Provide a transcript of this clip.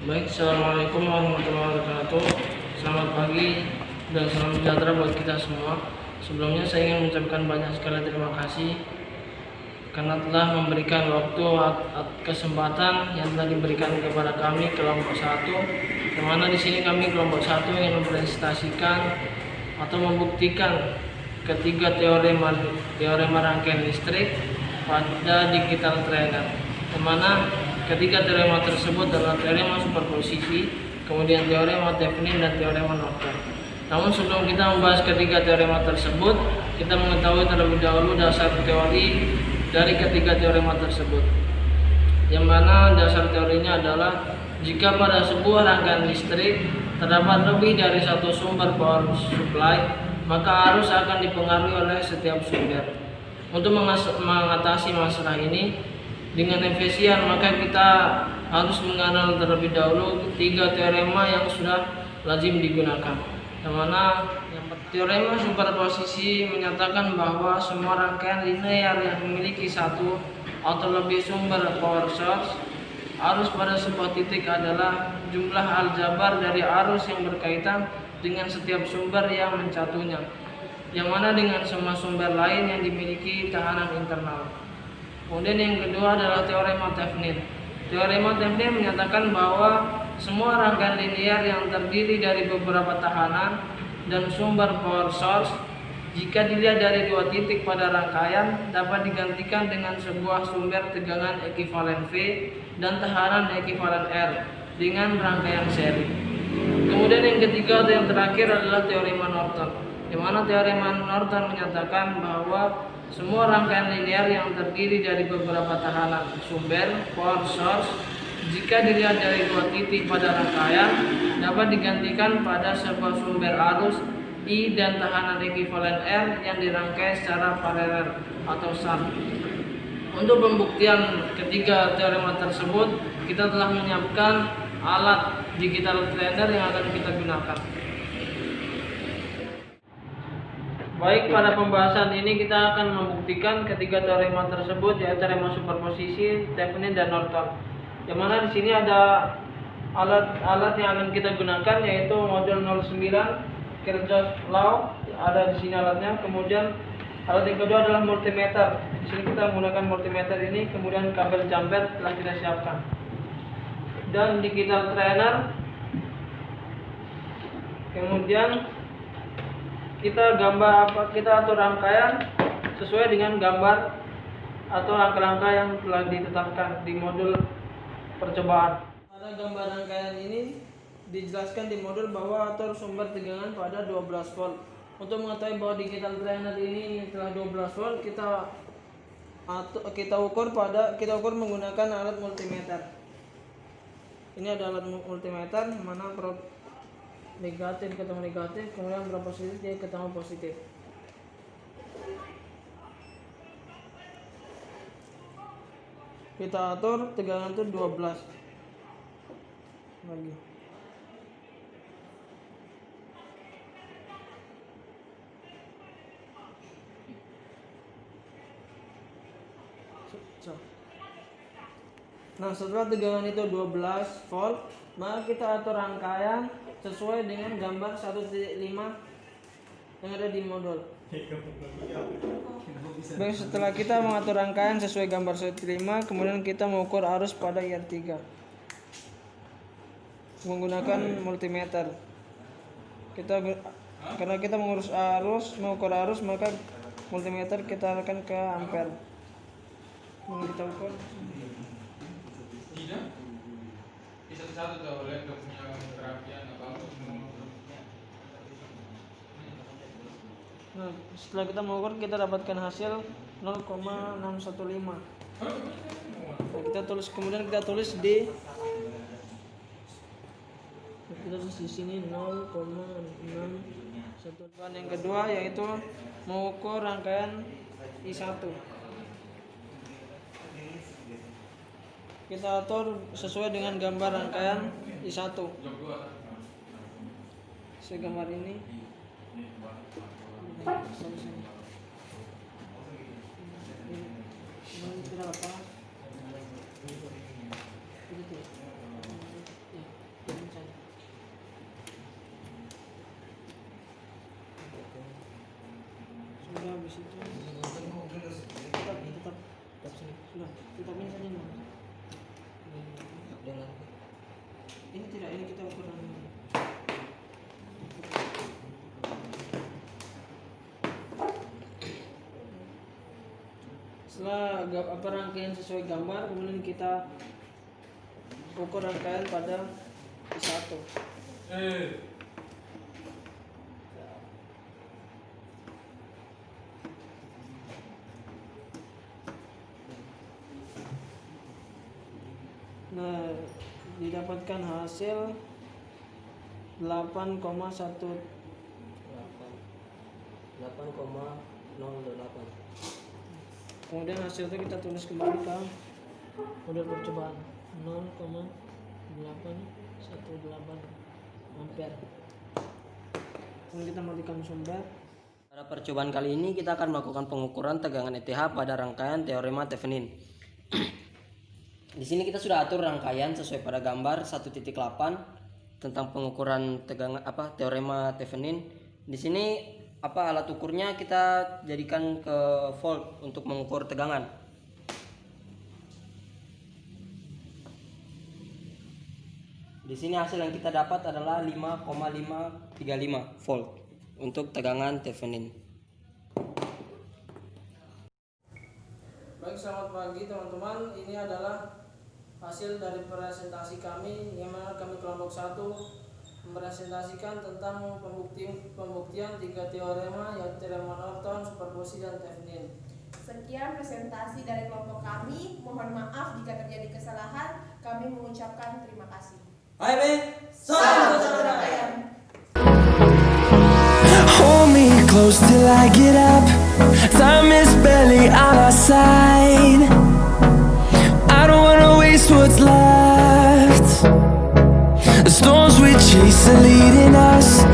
Baik, assalamualaikum warahmatullahi wabarakatuh. Selamat pagi dan salam sejahtera buat kita semua. Sebelumnya saya ingin mengucapkan banyak sekali terima kasih karena telah memberikan waktu kesempatan yang telah diberikan kepada kami kelompok 1, di mana di sini kami kelompok 1 ingin mempresentasikan atau membuktikan ketiga teorema rangkaian listrik pada digital trainer, di mana ketiga teorema tersebut adalah teorema superposisi, kemudian teorema Thevenin dan teorema Norton. Namun sebelum kita membahas ketiga teorema tersebut, kita mengetahui terlebih dahulu dasar teori dari ketiga teorema tersebut. Yang mana dasar teorinya adalah jika pada sebuah rangkaian listrik terdapat lebih dari satu sumber power supply, maka arus akan dipengaruhi oleh setiap sumber. Untuk mengatasi masalah ini dengan efisien, maka kita harus mengenal terlebih dahulu tiga teorema yang sudah lazim digunakan. Yang mana teorema superposisi menyatakan bahwa semua rangkaian linear yang memiliki satu atau lebih sumber power source, arus pada sebuah titik adalah jumlah aljabar dari arus yang berkaitan dengan setiap sumber yang mencatunya, yang mana dengan semua sumber lain yang dimiliki tahanan internal. Kemudian yang kedua adalah teorema Thevenin. Teorema Thevenin menyatakan bahwa semua rangkaian linear yang terdiri dari beberapa tahanan dan sumber power source, jika dilihat dari dua titik pada rangkaian, dapat digantikan dengan sebuah sumber tegangan ekivalen V dan tahanan ekivalen R dengan rangkaian seri. Kemudian yang ketiga atau yang terakhir adalah teorema Norton, di mana teorema Norton menyatakan bahwa semua rangkaian linear yang terdiri dari beberapa tahanan sumber power source, jika dilihat dari dua titik pada rangkaian, dapat digantikan pada sebuah sumber arus I dan tahanan ekivalen R yang dirangkai secara paralel atau shunt. Untuk pembuktian ketiga teorema tersebut, kita telah menyiapkan alat digital trainer yang akan kita gunakan. Baik, pada pembahasan ini kita akan membuktikan ketiga teorema tersebut, yaitu teorema superposisi, Thevenin dan Norton. Yang mana di sini ada alat yang akan kita gunakan, yaitu model 09 Kirchhoff Law, ada di sini alatnya. Kemudian alat yang kedua adalah multimeter. Di sini kita menggunakan multimeter ini, kemudian kabel jumper telah kita siapkan. Dan digital trainer. Kemudian kita atur rangkaian sesuai dengan gambar atau rangka-rangka yang telah ditetapkan di modul percobaan. Pada gambar rangkaian ini dijelaskan di modul bahwa atur sumber tegangan pada 12 volt. Untuk mengetahui bahwa digital trainer ini telah 12 volt, kita ukur menggunakan alat multimeter. Ini ada alat multimeter mana negatif ketemu negatif, kemudian berapa positif dia ketemu positif. Kita atur tegangan itu 12 lagi. Nah, setelah tegangan itu 12 volt, maka kita atur rangkaian sesuai dengan gambar 1.5 yang ada di modul. Baik, setelah kita mengatur rangkaian sesuai gambar 1.5, kemudian kita mengukur arus pada IR3 menggunakan multimeter. Karena kita mengukur arus, maka multimeter kita arahkan ke ampere. Kita ukur. Nah, setelah kita mengukur, kita dapatkan hasil 0,615. Nah, kemudian kita tulis di sini 0,615. Yang kedua yaitu mengukur rangkaian I1. Kita atur sesuai dengan gambar rangkaian I1. Segambar ini. Ini di situ. Tetap sini. Sudah, tutupin saja Mas. Ini tidak, ini kita ukuran ini. Setelah rangkaian sesuai gambar, kemudian kita ukur rangkaian pada I1. Nah, didapatkan hasil 8,18. 8,08. Kemudian hasil itu kita tulis kembali ke model percobaan 0,818 ampere. Kemudian kita matikan sumber. Pada percobaan kali ini kita akan melakukan pengukuran tegangan ETH pada rangkaian teorema Thevenin. Di sini kita sudah atur rangkaian sesuai pada gambar 1.8 tentang pengukuran tegangan teorema Thevenin. Di sini alat ukurnya kita jadikan ke volt untuk mengukur tegangan. Di sini hasil yang kita dapat adalah 5,535 volt untuk tegangan Thevenin. Baik, selamat pagi teman-teman. Ini adalah hasil dari presentasi kami, yang mana kami kelompok 1 mempresentasikan tentang pembuktian 3 teorema, yaitu teorema Norton, superposi, dan Thevenin. Sekian presentasi dari kelompok kami. Mohon maaf jika terjadi kesalahan. Kami mengucapkan terima kasih. Hai be, Salam rangkaian. Hold me close till I get up. Time is barely on our side. I don't wanna waste what's left. The storms we chase are leading us.